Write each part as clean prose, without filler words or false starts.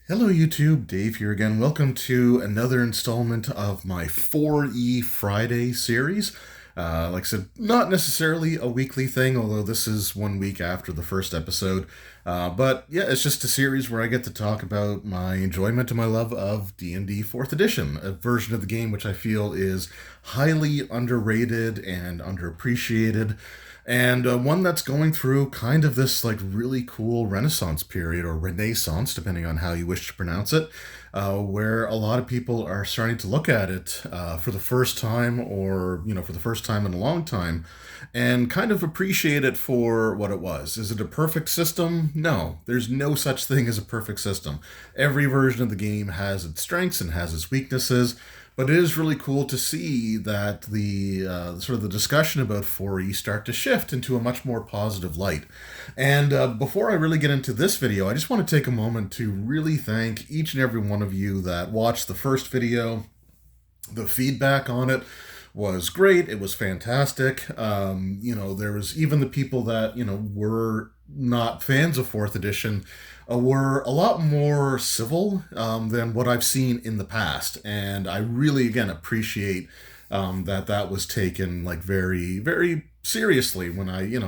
Hello YouTube, Dave here again. Welcome to another installment of my 4E Friday series. Like I said, not necessarily a weekly thing, although this is 1 week after the first episode. But yeah, it's just a series where I get to talk about my enjoyment and my love of D&D 4th Edition, a version of the game which I feel is highly underrated and underappreciated, and one that's going through kind of this like really cool renaissance period, or renaissance depending on how you wish to pronounce it, where a lot of people are starting to look at it for the first time, or for the first time in a long time, and kind of appreciate it for what it was. Is it a perfect system? No, there's no such thing as a perfect system. Every version of the game has its strengths and has its weaknesses. But it is really cool to see that the sort of the discussion about 4E start to shift into a much more positive light. And before I really get into this video, I just want to take a moment to really thank each and every one of you that watched the first video. The feedback on it was great. It was fantastic. There was even the people that, were not fans of 4th edition were a lot more civil than what I've seen in the past. And I really, again, appreciate that was taken like very, very seriously when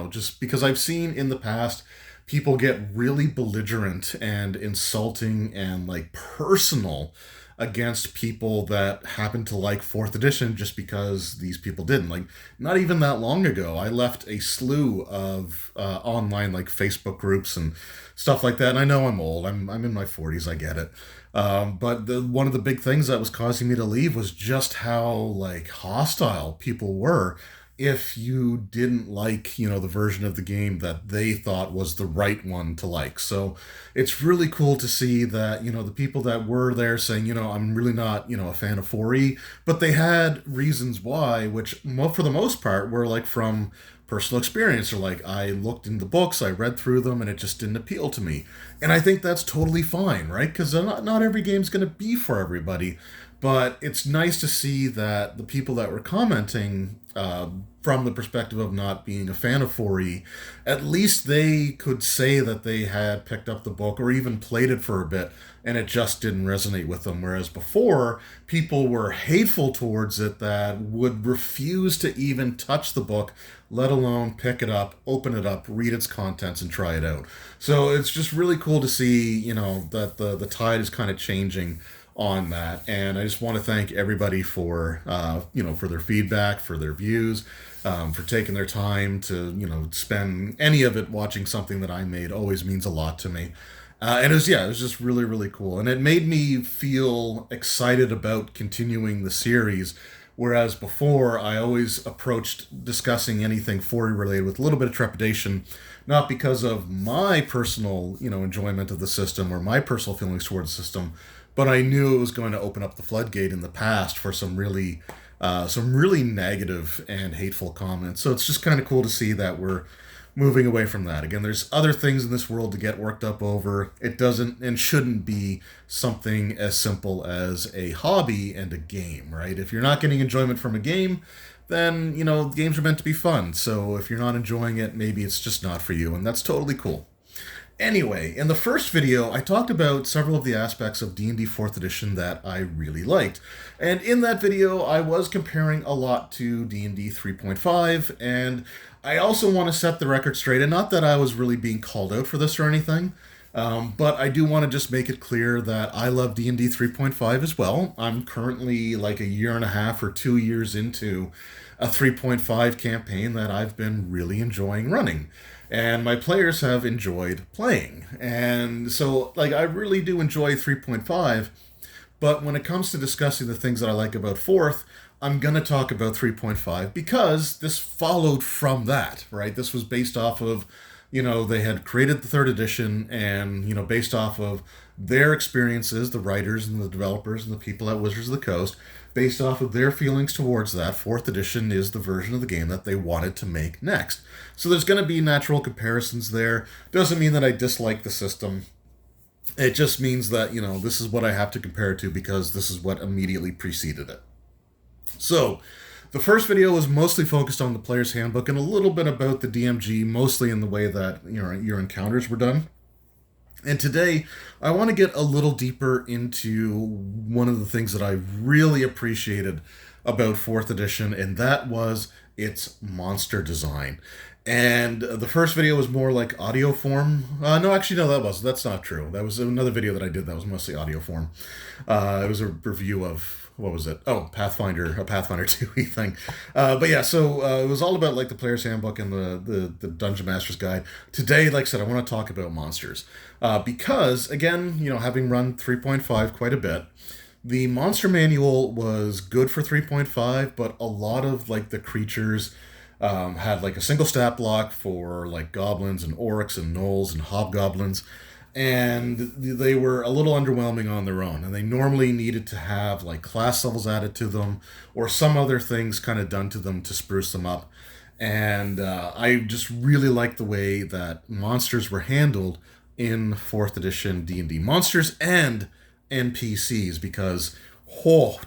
just because I've seen in the past people get really belligerent and insulting and like personal against people that happen to like 4th edition just because these people didn't. Like, not even that long ago, I left a slew of online like Facebook groups and stuff like that. And I know I'm old. I'm in my 40s. I get it. But one of the big things that was causing me to leave was just how like hostile people were if you didn't like, the version of the game that they thought was the right one to like. So it's really cool to see that, the people that were there saying, I'm really not, a fan of 4E, but they had reasons why, which for the most part were like from personal experience, or like, I looked in the books, I read through them, and it just didn't appeal to me. And I think that's totally fine, right? Because not every game's going to be for everybody. But it's nice to see that the people that were commenting from the perspective of not being a fan of 4E, at least they could say that they had picked up the book or even played it for a bit, and it just didn't resonate with them. Whereas before, people were hateful towards it that would refuse to even touch the book, let alone pick it up, open it up, read its contents, and try it out. So it's just really cool to see, that the tide is kind of changing on that. And I just want to thank everybody for for their feedback, for their views, for taking their time to spend any of it watching something that I made. Always means a lot to me. And it was just really, really cool, and it made me feel excited about continuing the series. Whereas before, I always approached discussing anything 4E related with a little bit of trepidation, not because of my personal, enjoyment of the system or my personal feelings towards the system, but I knew it was going to open up the floodgate in the past for some really negative and hateful comments. So it's just kind of cool to see that we're moving away from that. Again, there's other things in this world to get worked up over. It doesn't and shouldn't be something as simple as a hobby and a game, right? If you're not getting enjoyment from a game, then, games are meant to be fun. So if you're not enjoying it, maybe it's just not for you, and that's totally cool. Anyway, in the first video, I talked about several of the aspects of D&D 4th edition that I really liked. And in that video, I was comparing a lot to D&D 3.5, and I also want to set the record straight, and not that I was really being called out for this or anything, but I do want to just make it clear that I love D&D 3.5 as well. I'm currently like a year and a half or 2 years into a 3.5 campaign that I've been really enjoying running, and my players have enjoyed playing. And so, like, I really do enjoy 3.5, but when it comes to discussing the things that I like about 4th, I'm going to talk about 3.5 because this followed from that, right? This was based off of, they had created the 3rd edition, and, based off of their experiences, the writers and the developers and the people at Wizards of the Coast, based off of their feelings towards that, 4th edition is the version of the game that they wanted to make next. So there's going to be natural comparisons there. Doesn't mean that I dislike the system. It just means that, this is what I have to compare it to because this is what immediately preceded it. So, the first video was mostly focused on the player's handbook and a little bit about the DMG, mostly in the way that your encounters were done. And today, I want to get a little deeper into one of the things that I really appreciated about 4th edition, and that was its monster design. And the first video was more like audio form. No, actually, no, that's not true. That was another video that I did that was mostly audio form. It was a review of what was it? Oh, a Pathfinder 2e thing. But yeah, so it was all about like the player's handbook and the Dungeon Master's Guide. Today, like I said, I want to talk about monsters. Because, again, having run 3.5 quite a bit, the monster manual was good for 3.5, but a lot of like the creatures had like a single stat block for like goblins and orcs and gnolls and hobgoblins, and they were a little underwhelming on their own. And they normally needed to have like class levels added to them or some other things kind of done to them to spruce them up. And I just really like the way that monsters were handled in 4th edition D&D. Monsters and NPCs, because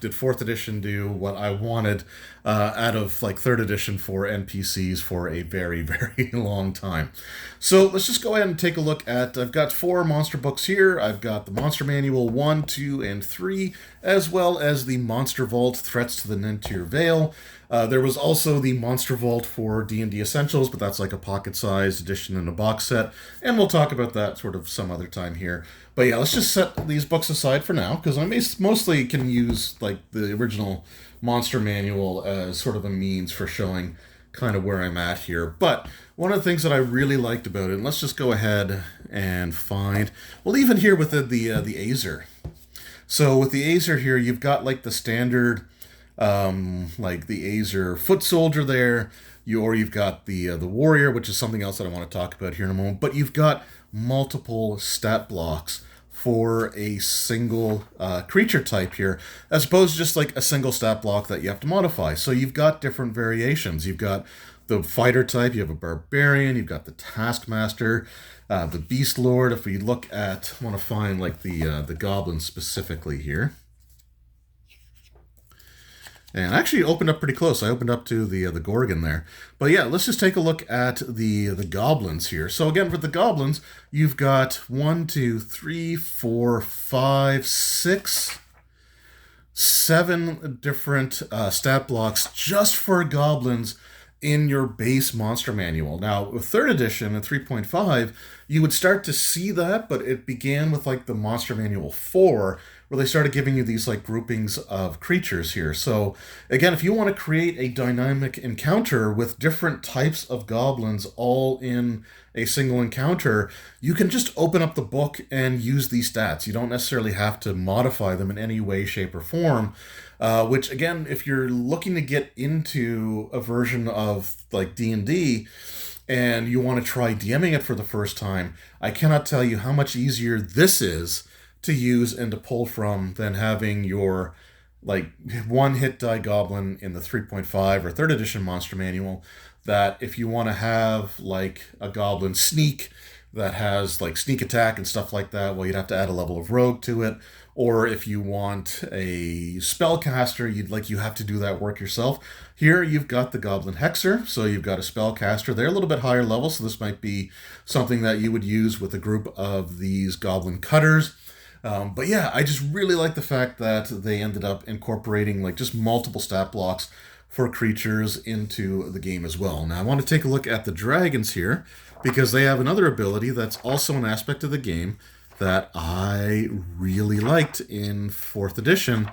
did 4th edition do what I wanted out of like 3rd edition for NPCs for a very, very long time. So let's just go ahead and take a look at, I've got 4 monster books here. I've got the Monster Manual 1, 2, and 3, as well as the Monster Vault, Threats to the Nentir Vale. There was also the Monster Vault for D&D Essentials, but that's like a pocket-sized edition in a box set, and we'll talk about that sort of some other time here. But yeah, let's just set these books aside for now, because I mostly can use like the original Monster Manual as sort of a means for showing kind of where I'm at here. But one of the things that I really liked about it, and let's just go ahead and find, well, even here with the Azer. So with the Azer here, you've got like the standard like the Azer foot soldier there, you've got the warrior, which is something else that I want to talk about here in a moment. But you've got multiple stat blocks for a single creature type here, as opposed to just like a single stat block that you have to modify. So you've got different variations. You've got the fighter type, you have a barbarian, you've got the taskmaster, the beast lord. If we look at, I want to find like the goblins specifically here. And actually opened up pretty close. I opened up to the Gorgon there. But yeah, let's just take a look at the goblins here. So again, for the goblins, you've got 1, 2, 3, 4, 5, 6, 7 different stat blocks just for goblins in your base monster manual. Now, with 3rd edition and 3.5, you would start to see that, but it began with like the Monster Manual 4, where they started giving you these like groupings of creatures here. So again, if you want to create a dynamic encounter with different types of goblins all in a single encounter, you can just open up the book and use these stats. You don't necessarily have to modify them in any way, shape, or form. Which again, if you're looking to get into a version of like D&D and you want to try DMing it for the first time, I cannot tell you how much easier this is to use and to pull from than having your like one hit die goblin in the 3.5 or 3rd edition monster manual, that if you want to have like a goblin sneak that has like sneak attack and stuff like that, well, you'd have to add a level of rogue to it. Or if you want a spellcaster, you have to do that work yourself. Here you've got the Goblin Hexer, so you've got a spellcaster. They're a little bit higher level, so this might be something that you would use with a group of these Goblin Cutters. But yeah, I just really like the fact that they ended up incorporating like just multiple stat blocks for creatures into the game as well. Now I want to take a look at the dragons here, because they have another ability that's also an aspect of the game that I really liked in 4th edition.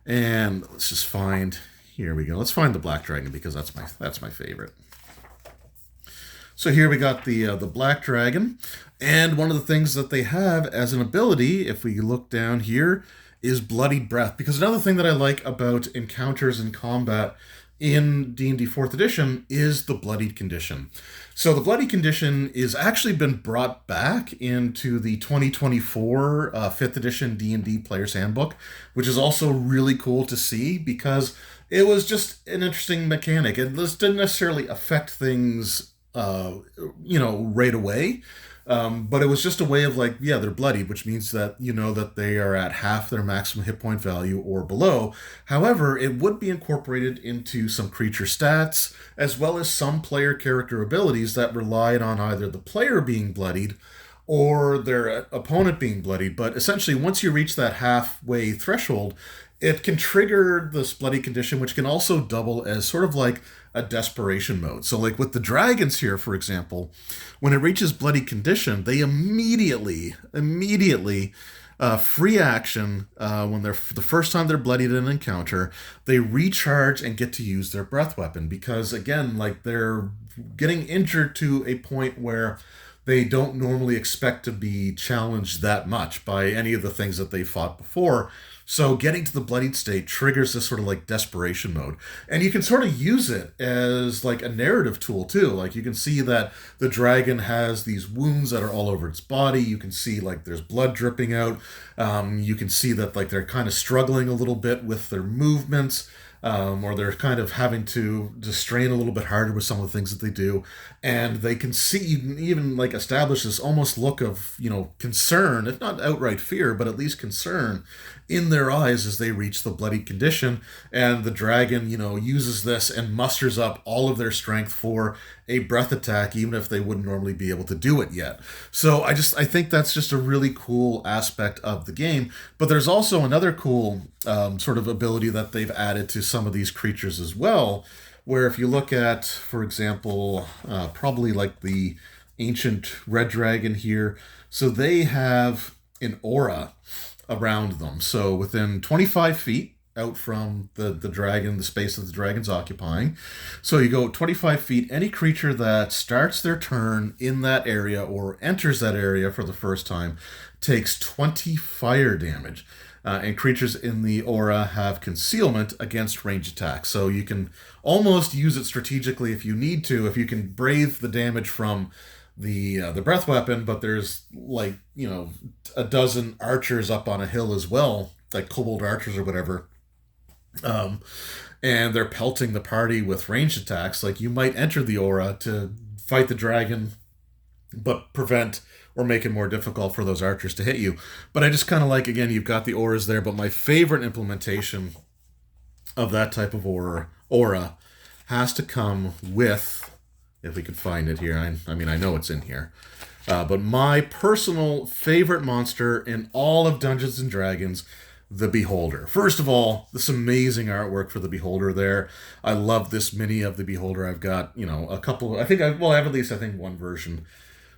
And let's just find, here we go. Let's find the black dragon, because that's my favorite. So here we got the black dragon, and one of the things that they have as an ability, if we look down here, is bloodied breath. Because another thing that I like about encounters and combat in D&D 4th edition is the bloodied condition. So the bloody condition is actually been brought back into the 2024 5th edition D&D Player's Handbook, which is also really cool to see, because it was just an interesting mechanic. It didn't necessarily affect things, right away. But it was just a way of like, yeah, they're bloodied, which means that that they are at half their maximum hit point value or below. However, it would be incorporated into some creature stats, as well as some player character abilities that relied on either the player being bloodied or their opponent being bloodied. But essentially, once you reach that halfway threshold, it can trigger this bloody condition, which can also double as sort of like a desperation mode. So, like with the dragons here, for example, when it reaches bloody condition, they immediately free action when they're the first time they're bloodied in an encounter, they recharge and get to use their breath weapon because again, like they're getting injured to a point where they don't normally expect to be challenged that much by any of the things that they fought before. So getting to the bloodied state triggers this sort of like desperation mode. And you can sort of use it as like a narrative tool too. Like you can see that the dragon has these wounds that are all over its body. You can see like there's blood dripping out. You can see that like they're kind of struggling a little bit with their movements. Or they're kind of having to strain a little bit harder with some of the things that they do, and they can see even like establish this almost look of concern, if not outright fear, but at least concern in their eyes as they reach the bloody condition. And the dragon uses this and musters up all of their strength for a breath attack, even if they wouldn't normally be able to do it yet. So I think that's just a really cool aspect of the game. But there's also another cool sort of ability that they've added to some of these creatures as well, where if you look at, for example, probably like the ancient red dragon here, so they have an aura around them. So within 25 feet out from the dragon, the space that the dragon's occupying. So you go 25 feet, any creature that starts their turn in that area or enters that area for the first time takes 20 fire damage. And creatures in the aura have concealment against range attacks. So you can almost use it strategically if you need to, if you can brave the damage from the breath weapon, but there's like, a dozen archers up on a hill as well, like kobold archers or whatever. And they're pelting the party with ranged attacks. Like you might enter the aura to fight the dragon, but prevent or make it more difficult for those archers to hit you. But I just kind of like, again, you've got the auras there, but my favorite implementation of that type of aura has to come with, if we could find it here, I mean, I know it's in here, but my personal favorite monster in all of Dungeons & Dragons, the Beholder. First of all, this amazing artwork for the Beholder there. I love this mini of the Beholder. I've got, a couple, I have at least, one version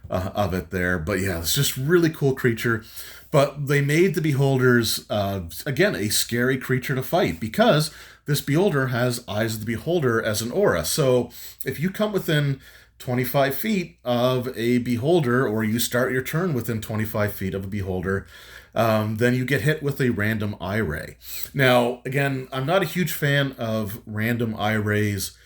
of it there. But yeah, it's just really cool creature. But they made the Beholders, again, a scary creature to fight because this Beholder has Eyes of the Beholder as an aura. So if you come within 25 feet of a Beholder, or you start your turn within 25 feet of a Beholder, then you get hit with a random eye ray. Now, again, I'm not a huge fan of random eye rays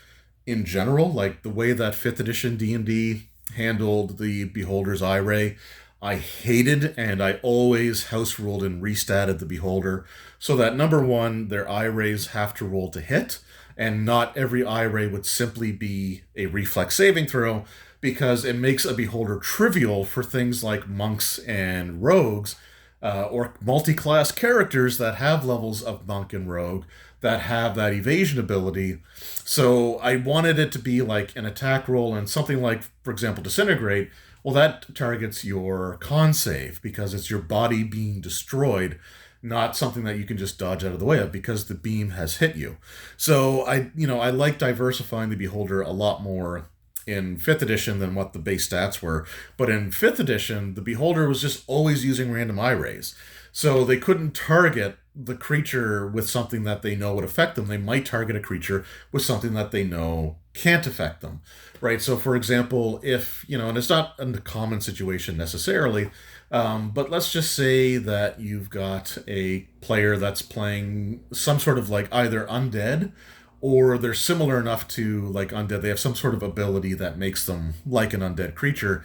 in general, like the way that 5th edition D&D handled the Beholder's eye ray. I hated, and I always house ruled and restatted the Beholder so that, number one, their eye rays have to roll to hit, and not every eye ray would simply be a reflex saving throw, because it makes a Beholder trivial for things like monks and rogues, or multi-class characters that have levels of monk and rogue that have that evasion ability. So I wanted it to be like an attack roll, and something like, for example, Disintegrate, well, that targets your con save because it's your body being destroyed, not something that you can just dodge out of the way of because the beam has hit you. So I like diversifying the Beholder a lot more in 5th edition than what the base stats were. But in 5th edition, the Beholder was just always using random eye rays. So they couldn't target the creature with something that they know would affect them. They might target a creature with something that they know can't affect them, right? So for example, if, and it's not a common situation necessarily, but let's just say that you've got a player that's playing some sort of like either undead, or they're similar enough to like undead. They have some sort of ability that makes them like an undead creature,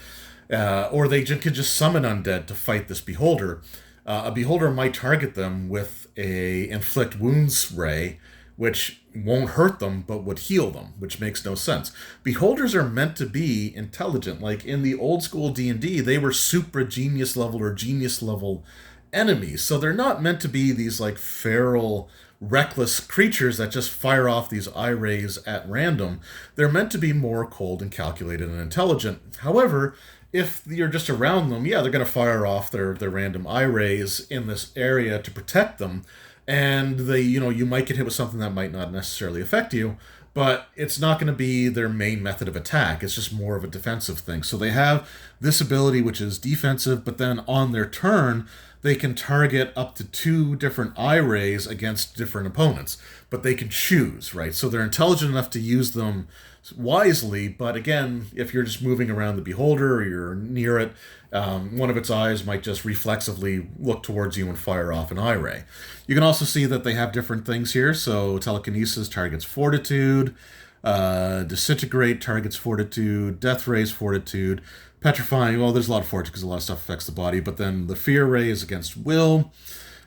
or they could just summon undead to fight this Beholder. A Beholder might target them with a inflict wounds ray, which won't hurt them but would heal them, which makes no sense. Beholders are meant to be intelligent. Like in the old school D&D, they were super genius level or genius level enemies. So they're not meant to be these like feral, reckless creatures that just fire off these eye rays at random. They're meant to be more cold and calculated and intelligent. However, If you're just around them, yeah, they're going to fire off their random eye rays in this area to protect them, and you might get hit with something that might not necessarily affect you, but it's not going to be their main method of attack. It's just more of a defensive thing. So they have this ability, which is defensive, but then on their turn, they can target up to two different eye rays against different opponents, but they can choose, right? So they're intelligent enough to use them wisely, but again, if you're just moving around the beholder or you're near it, one of its eyes might just reflexively look towards you and fire off an eye ray. You can also see that they have different things here. So telekinesis targets fortitude, disintegrate targets fortitude, death rays fortitude, petrifying. Well, there's a lot of fortitude because a lot of stuff affects the body, but then the fear ray is against will.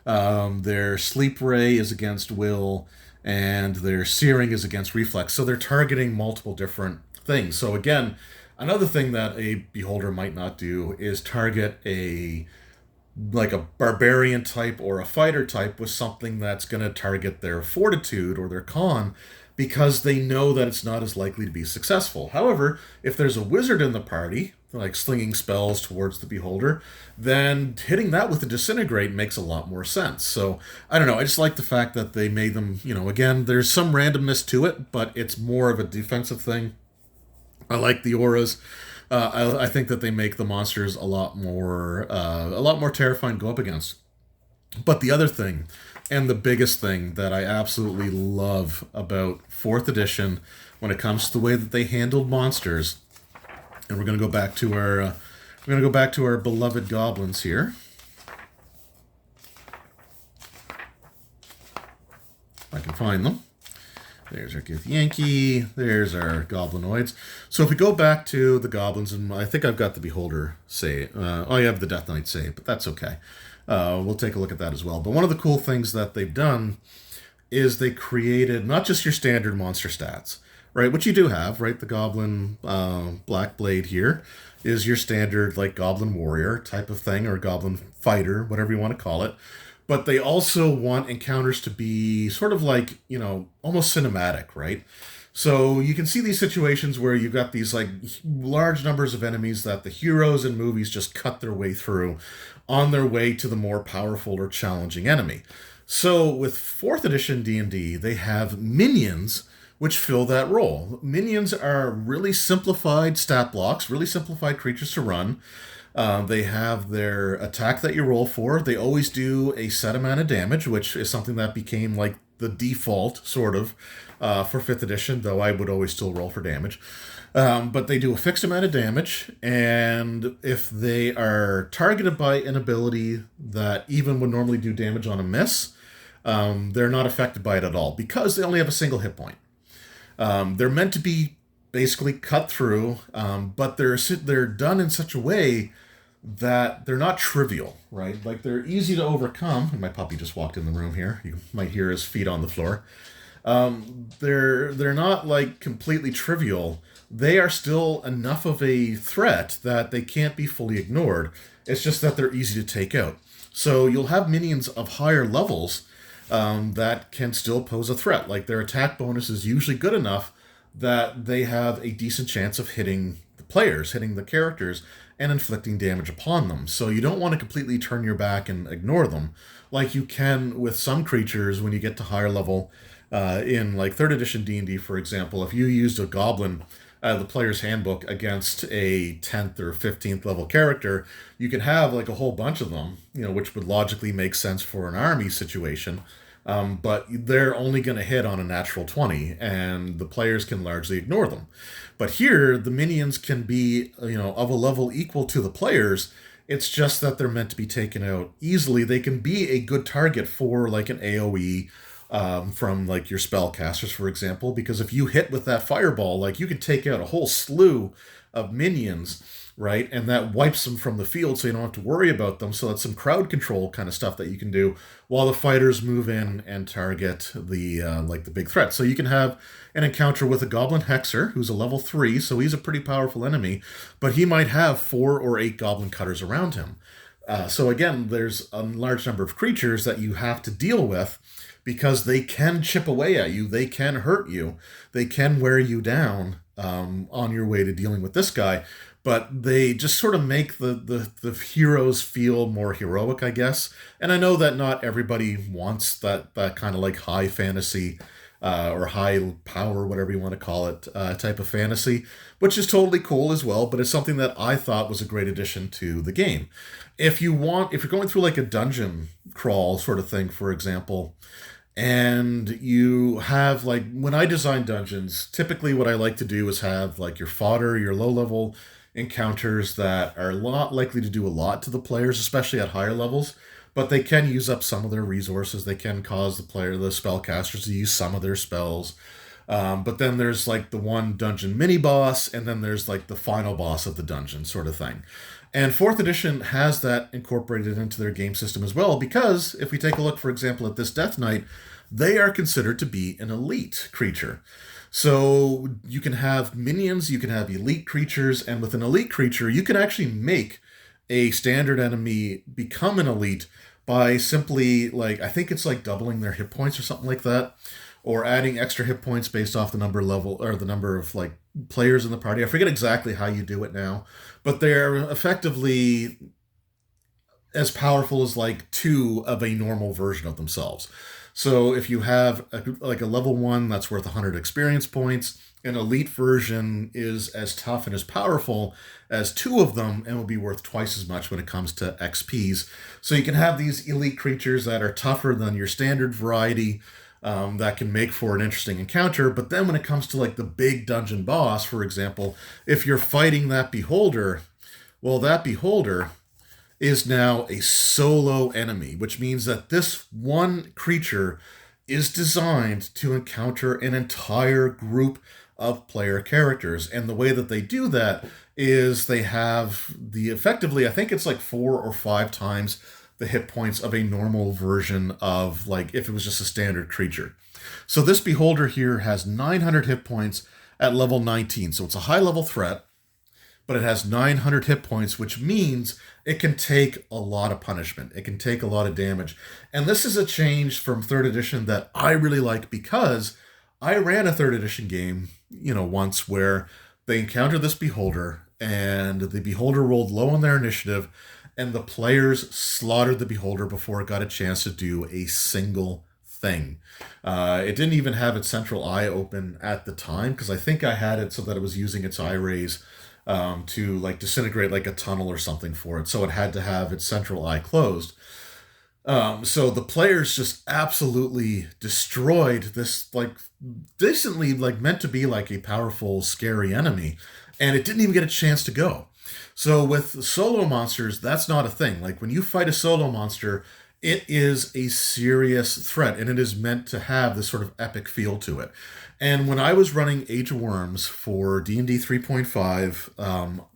Their sleep ray is against will, and their searing is against reflex. So they're targeting multiple different things. So again, another thing that a beholder might not do is target a barbarian type or a fighter type with something that's going to target their fortitude or their con, because they know that it's not as likely to be successful. However, if there's a wizard in the party, like slinging spells towards the beholder, then hitting that with a disintegrate makes a lot more sense. So I don't know, I just like the fact that they made them, again, there's some randomness to it, but it's more of a defensive thing. I like the auras. I think that they make the monsters a lot more terrifying to go up against. But the other thing, and the biggest thing that I absolutely love about 4th edition when it comes to the way that they handled monsters, and we're going to go back to our beloved goblins here. If I can find them. There's our Githyanki. There's our goblinoids. So if we go back to the goblins, and I think I've got the beholder say, I have the Death Knight say, but that's okay. We'll take a look at that as well. But one of the cool things that they've done is they created not just your standard monster stats, right? Which you do have, right? The Goblin Black Blade here is your standard, like, Goblin Warrior type of thing, or Goblin Fighter, whatever you want to call it. But they also want encounters to be sort of like, almost cinematic, right? So you can see these situations where you've got these, like, large numbers of enemies that the heroes in movies just cut their way through on their way to the more powerful or challenging enemy. So with 4th edition D&D, they have minions which fill that role. Minions are really simplified stat blocks, really simplified creatures to run. They have their attack that you roll for. They always do a set amount of damage, which is something that became like the default, sort of, for 5th edition, though I would always still roll for damage. But they do a fixed amount of damage, and if they are targeted by an ability that even would normally do damage on a miss, they're not affected by it at all, because they only have a single hit point. They're meant to be basically cut through, but they're done in such a way that they're not trivial, right? Like, they're easy to overcome. And my puppy just walked in the room here. You might hear his feet on the floor. They're not, like, completely trivial. They are still enough of a threat that they can't be fully ignored. It's just that they're easy to take out. So you'll have minions of higher levels that can still pose a threat. Like, their attack bonus is usually good enough that they have a decent chance of hitting the players, hitting the characters, and inflicting damage upon them. So you don't want to completely turn your back and ignore them, like you can with some creatures when you get to higher level. In, like, 3rd edition D&D, for example, if you used a goblin the player's handbook against a 10th or 15th level character, you could have, like, a whole bunch of them, which would logically make sense for an army situation. But they're only going to hit on a natural 20, and the players can largely ignore them. But here, the minions can be, of a level equal to the players. It's just that they're meant to be taken out easily. They can be a good target for, like, an AoE from, like, your spellcasters, for example, because if you hit with that fireball, like, you can take out a whole slew of minions, right? And that wipes them from the field, so you don't have to worry about them. So that's some crowd control kind of stuff that you can do while the fighters move in and target the the big threat. So you can have an encounter with a Goblin Hexer, who's a level 3, so he's a pretty powerful enemy, but he might have 4 or 8 Goblin Cutters around him. So again, there's a large number of creatures that you have to deal with, because they can chip away at you, they can hurt you, they can wear you down on your way to dealing with this guy. but they just sort of make the heroes feel more heroic, I guess. And I know that not everybody wants that kind of like high fantasy or high power, whatever you want to call it, type of fantasy, which is totally cool as well. But it's something that I thought was a great addition to the game. If you're going through like a dungeon crawl sort of thing, for example, and you have like when I design dungeons, typically what I like to do is have like your fodder, your low level encounters that are not likely to do a lot to the players, especially at higher levels, but they can use up some of their resources. They can cause the spellcasters, to use some of their spells. But then there's like the one dungeon mini boss, and then there's like the final boss of the dungeon sort of thing. And fourth edition has that incorporated into their game system as well, because if we take a look, for example, at this Death Knight, they are considered to be an elite creature. So you can have minions, you can have elite creatures, and with an elite creature, you can actually make a standard enemy become an elite by simply, like, I think it's like doubling their hit points or something like that, or adding extra hit points based off the number level or the number of like players in the party. I forget exactly how you do it now, but they're effectively as powerful as like two of a normal version of themselves. So if you have like a level 1 that's worth 100 experience points, an elite version is as tough and as powerful as two of them and will be worth twice as much when it comes to XPs. So you can have these elite creatures that are tougher than your standard variety, that can make for an interesting encounter. But then when it comes to like the big dungeon boss, for example, if you're fighting that beholder, well, that beholder is now a solo enemy, which means that this one creature is designed to encounter an entire group of player characters. And the way that they do that is they have the effectively, I think it's like 4 or 5 times the hit points of a normal version of like if it was just a standard creature. So this beholder here has 900 hit points at level 19. So it's a high level threat, but it has 900 hit points, which means it can take a lot of punishment. It can take a lot of damage. And this is a change from 3rd edition that I really like, because I ran a 3rd edition game, once where they encountered this beholder and the beholder rolled low on their initiative and the players slaughtered the beholder before it got a chance to do a single thing. It didn't even have its central eye open at the time, because I think I had it so that it was using its eye rays to like disintegrate like a tunnel or something for it. So it had to have its central eye closed. So the players just absolutely destroyed this like decently like meant to be like a powerful, scary enemy, and it didn't even get a chance to go. So with solo monsters, that's not a thing. Like when you fight a solo monster, it is a serious threat, and it is meant to have this sort of epic feel to it. And when I was running Age of Worms for D&D 3.5,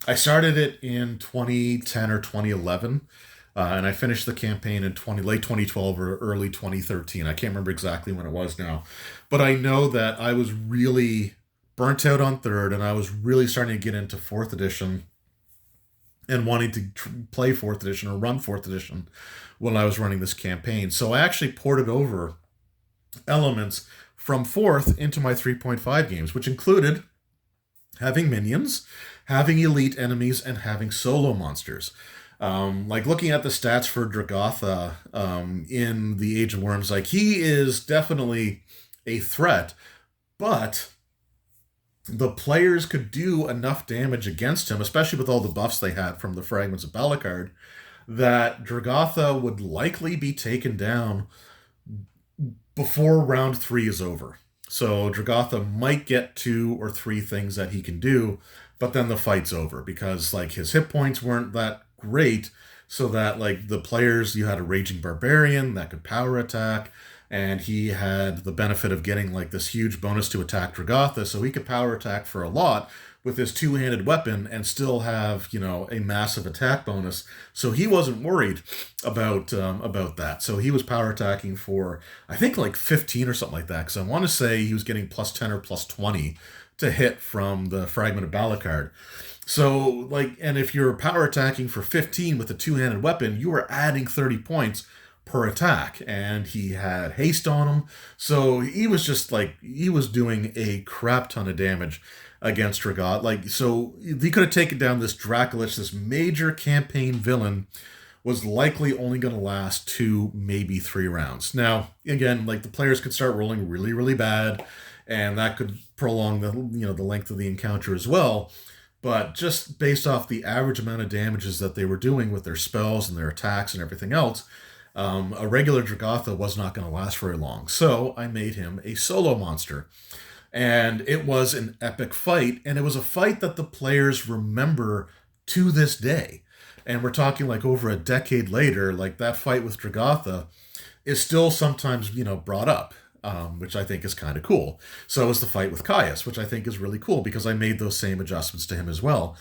I started it in 2010 or 2011, and I finished the campaign in late 2012 or early 2013. I can't remember exactly when it was now. But I know that I was really burnt out on 3rd, and I was really starting to get into 4th edition and wanting to play 4th edition or run 4th edition when I was running this campaign. So I actually ported over elements from 4th into my 3.5 games, which included having minions, having elite enemies, and having solo monsters. Like looking at the stats for Dragotha in the Age of Worms, like he is definitely a threat, but the players could do enough damage against him, especially with all the buffs they had from the Fragments of Balikard, that Dragotha would likely be taken down before round 3 is over. So Dragotha might get 2 or 3 things that he can do, but then the fight's over, because like his hit points weren't that great, so that like the players, you had a Raging Barbarian that could power attack, and he had the benefit of getting like this huge bonus to attack Dragotha, so he could power attack for a lot with his 2-handed weapon and still have, a massive attack bonus. So he wasn't worried about that. So he was power attacking for, I think, like 15 or something like that, because I want to say he was getting plus 10 or plus 20 to hit from the Fragment of Balikard. So, like, and if you're power attacking for 15 with a 2-handed weapon, you were adding 30 points per attack, and he had haste on him. So he was just like, he was doing a crap ton of damage. against Dragot. Like, so he could have taken down this Dracolich, this major campaign villain, was likely only going to last 2, maybe 3 rounds. Now, again, like the players could start rolling really, really bad, and that could prolong the length of the encounter as well. But just based off the average amount of damages that they were doing with their spells and their attacks and everything else, a regular Dragotha was not going to last very long. So I made him a solo monster. And it was an epic fight, and it was a fight that the players remember to this day. And we're talking like over a decade later, like that fight with Dragotha is still sometimes, brought up, which I think is kind of cool. So is the fight with Caius, which I think is really cool because I made those same adjustments to him as well.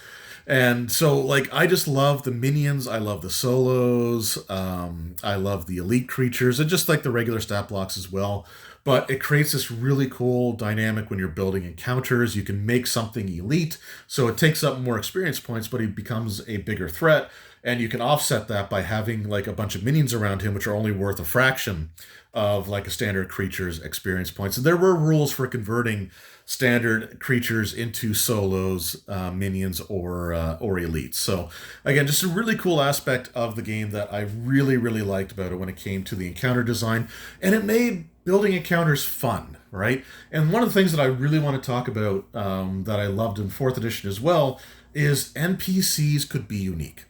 And so, like, I just love the minions. I love the solos. I love the elite creatures, and just like the regular stat blocks as well. But it creates this really cool dynamic when you're building encounters. You can make something elite, so it takes up more experience points, but he becomes a bigger threat. And you can offset that by having like a bunch of minions around him, which are only worth a fraction of like a standard creature's experience points. And there were rules for converting standard creatures into solos, minions, or elites. So again, just a really cool aspect of the game that I really, really liked about it when it came to the encounter design. And it made building encounters fun, right? And one of the things that I really want to talk about that I loved in 4th edition as well is NPCs could be unique.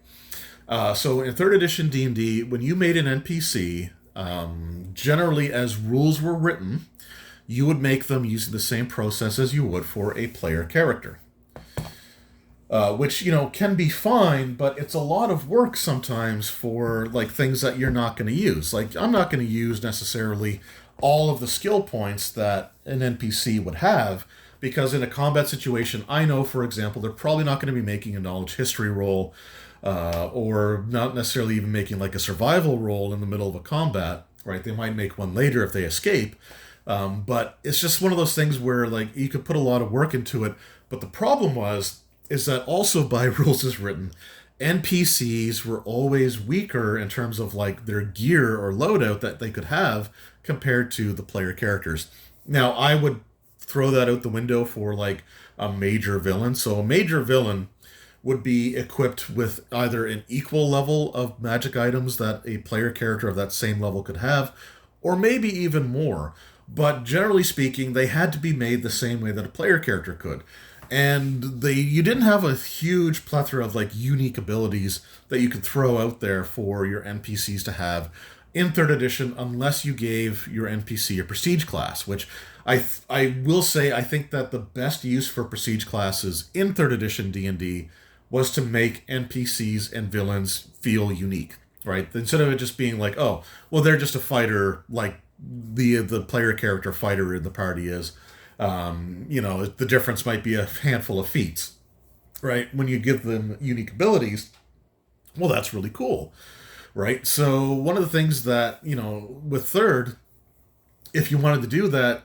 So in 3rd edition D&D, when you made an NPC, generally as rules were written, you would make them using the same process as you would for a player character. Which, can be fine, but it's a lot of work sometimes for like things that you're not going to use. Like, I'm not going to use necessarily all of the skill points that an NPC would have, because in a combat situation, I know, for example, they're probably not going to be making a knowledge history roll, or not necessarily even making like a survival roll in the middle of a combat, right? They might make one later if they escape. But it's just one of those things where like you could put a lot of work into it. But the problem is that also by rules as written, NPCs were always weaker in terms of like their gear or loadout that they could have compared to the player characters. Now, I would throw that out the window for like a major villain. So a major villain would be equipped with either an equal level of magic items that a player character of that same level could have, or maybe even more. But generally speaking, they had to be made the same way that a player character could. And you didn't have a huge plethora of like unique abilities that you could throw out there for your NPCs to have in 3rd edition unless you gave your NPC a prestige class, which I will say I think that the best use for prestige classes in 3rd edition D&D was to make NPCs and villains feel unique, right? Instead of it just being like, oh, well, they're just a fighter like the player character fighter in the party is. The difference might be a handful of feats, right? When you give them unique abilities, well, that's really cool, right? So one of the things that, with 3rd, if you wanted to do that,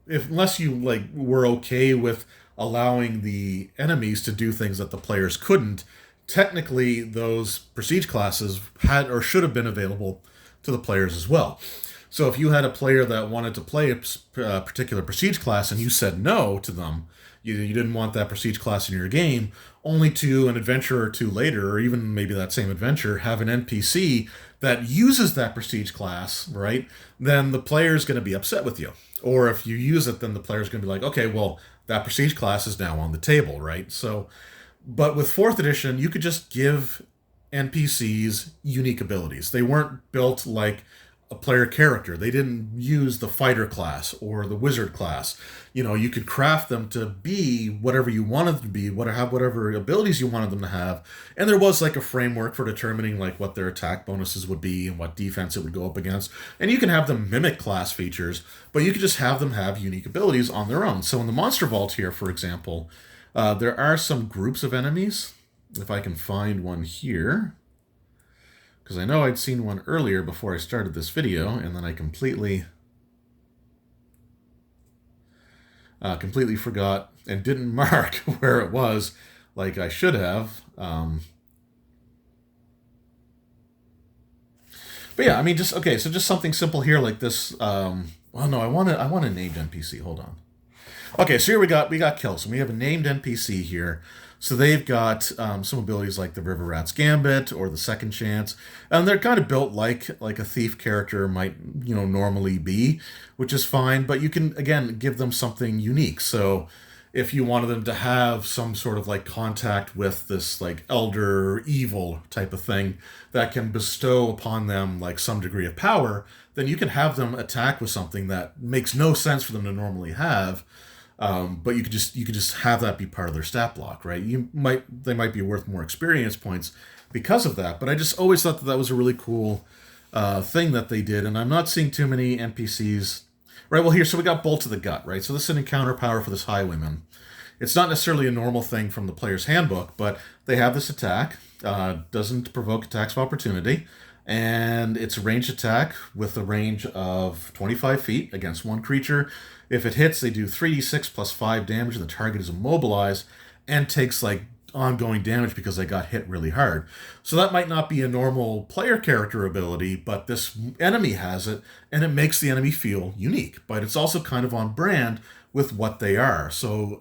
unless you like were okay with allowing the enemies to do things that the players couldn't, technically those prestige classes had or should have been available to the players as well. So if you had a player that wanted to play a particular prestige class and you said no to them, you didn't want that prestige class in your game, only to an adventure or two later, or even maybe that same adventure, have an NPC that uses that prestige class, right? Then the player's going to be upset with you. Or if you use it, then the player's going to be like, okay, well, that prestige class is now on the table, right? So, but with 4th edition, you could just give NPCs unique abilities. They weren't built like a player character. They didn't use the fighter class or the wizard class. You could craft them to be whatever you wanted them to be, whatever abilities you wanted them to have. And there was like a framework for determining like what their attack bonuses would be and what defense it would go up against. And you can have them mimic class features, but you could just have them have unique abilities on their own. So in the Monster Vault here, for example, there are some groups of enemies. If I can find one here, because I know I'd seen one earlier before I started this video, and then I completely forgot and didn't mark where it was like I should have. But yeah, I mean, just something simple here like this. Well, no, I want a named NPC. Hold on. Okay, so here we got kills, and we have a named NPC here. So they've got some abilities like the River Rat's Gambit or the Second Chance, and they're kind of built like a thief character might normally be, which is fine. But you can again give them something unique. So if you wanted them to have some sort of like contact with this like elder evil type of thing that can bestow upon them like some degree of power, then you can have them attack with something that makes no sense for them to normally have, but you could just have that be part of their stat block, right? They might be worth more experience points because of that. But I just always thought that that was a really cool thing that they did, and I'm not seeing too many NPCs. Right. Well, here, so we got Bolt to the Gut, right? So this is an encounter power for this Highwayman. It's not necessarily a normal thing from the player's handbook, but they have this attack. Doesn't provoke attacks of opportunity, and it's a ranged attack with a range of 25 feet against one creature. If it hits, they do 3d6 plus 5 damage, and the target is immobilized and takes like ongoing damage because they got hit really hard. So that might not be a normal player character ability, but this enemy has it, and it makes the enemy feel unique. But it's also kind of on brand with what they are. So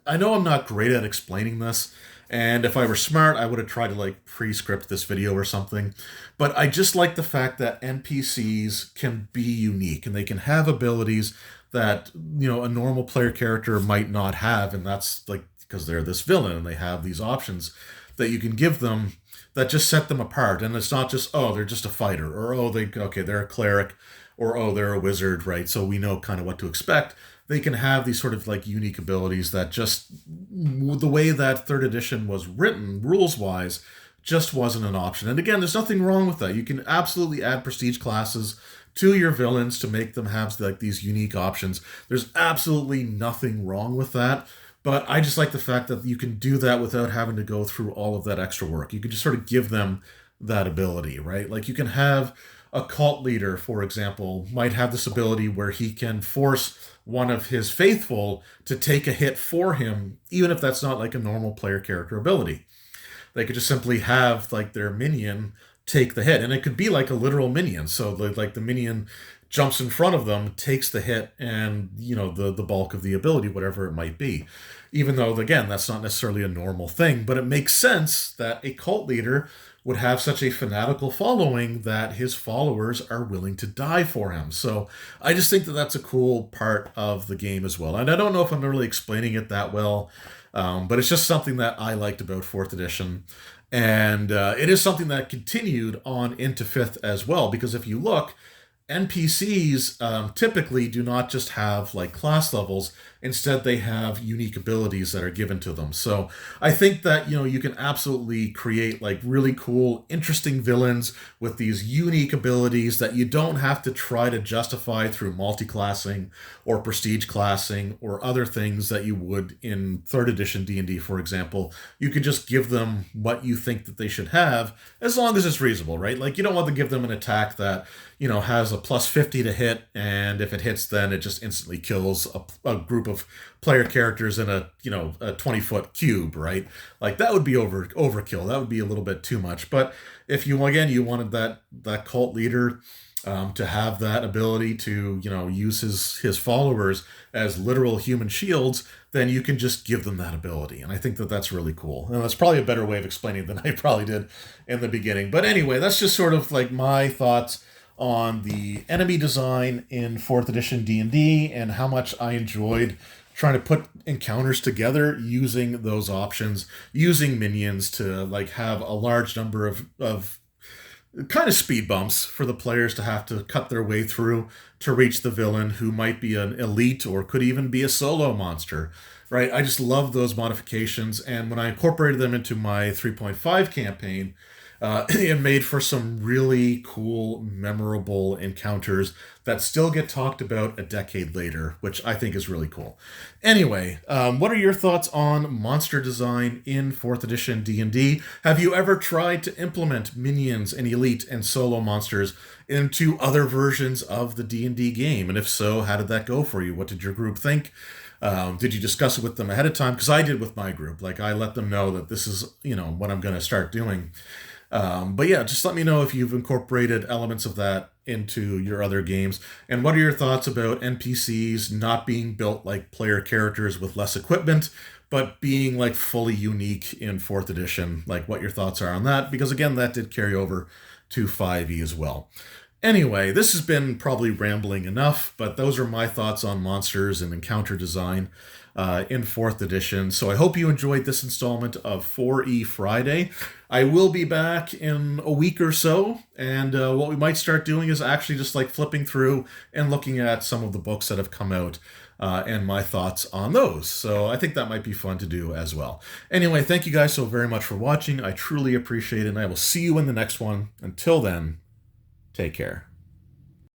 I know I'm not great at explaining this, and if I were smart, I would have tried to like pre-script this video or something. But I just like the fact that NPCs can be unique and they can have abilities that a normal player character might not have, and that's like because they're this villain and they have these options that you can give them that just set them apart. And it's not just, oh, they're just a fighter, or they're a cleric, or oh, they're a wizard, right? So we know kind of what to expect. They can have these sort of like unique abilities that just the way that third edition was written, rules wise, just wasn't an option. And again, there's nothing wrong with that. You can absolutely add prestige classes to your villains to make them have like these unique options. There's absolutely nothing wrong with that. But I just like the fact that you can do that without having to go through all of that extra work. You can just sort of give them that ability, right? Like you can have a cult leader, for example, might have this ability where he can force one of his faithful to take a hit for him, even if that's not like a normal player character ability. They could just simply have like their minion take the hit, and it could be like a literal minion. So like the minion jumps in front of them, takes the hit, and the bulk of the ability, whatever it might be. Even though again, that's not necessarily a normal thing, but it makes sense that a cult leader would have such a fanatical following that his followers are willing to die for him. So I just think that that's a cool part of the game as well. And I don't know if I'm really explaining it that well, but it's just something that I liked about 4th edition. And it is something that continued on into 5th as well, because if you look, NPCs typically do not just have like class levels. Instead, they have unique abilities that are given to them. So I think that you can absolutely create like really cool, interesting villains with these unique abilities that you don't have to try to justify through multi-classing or prestige classing or other things that you would in 3rd edition D&D, for example. You could just give them what you think that they should have, as long as it's reasonable, right? Like you don't want to give them an attack that has a plus 50 to hit, and if it hits, then it just instantly kills a group of player characters in a 20-foot cube, right? Like that would be overkill. That would be a little bit too much. But if you wanted that cult leader to have that ability to use his followers as literal human shields, then you can just give them that ability. And I think that that's really cool. And that's probably a better way of explaining it than I probably did in the beginning. But anyway, that's just sort of like my thoughts on the enemy design in 4th edition D&D and how much I enjoyed trying to put encounters together using those options, using minions to like have a large number of kind of speed bumps for the players to have to cut their way through to reach the villain, who might be an elite or could even be a solo monster, right? I just love those modifications, and when I incorporated them into my 3.5 campaign, it made for some really cool, memorable encounters that still get talked about a decade later, which I think is really cool. Anyway, what are your thoughts on monster design in 4th edition D&D? Have you ever tried to implement minions and elite and solo monsters into other versions of the D&D game? And if so, how did that go for you? What did your group think? Did you discuss it with them ahead of time? Because I did with my group. Like, I let them know that this is, what I'm going to start doing. But yeah, just let me know if you've incorporated elements of that into your other games? And what are your thoughts about NPCs not being built like player characters with less equipment, but being like fully unique in 4th edition? Like what your thoughts are on that, because again, that did carry over to 5e as well. Anyway, this has been probably rambling enough, but those are my thoughts on monsters and encounter design in 4th edition. So I hope you enjoyed this installment of 4E Friday. I will be back in a week or so, and what we might start doing is actually just like flipping through and looking at some of the books that have come out and my thoughts on those. So I think that might be fun to do as well. Anyway, thank you guys so very much for watching. I truly appreciate it, and I will see you in the next one. Until then, take care.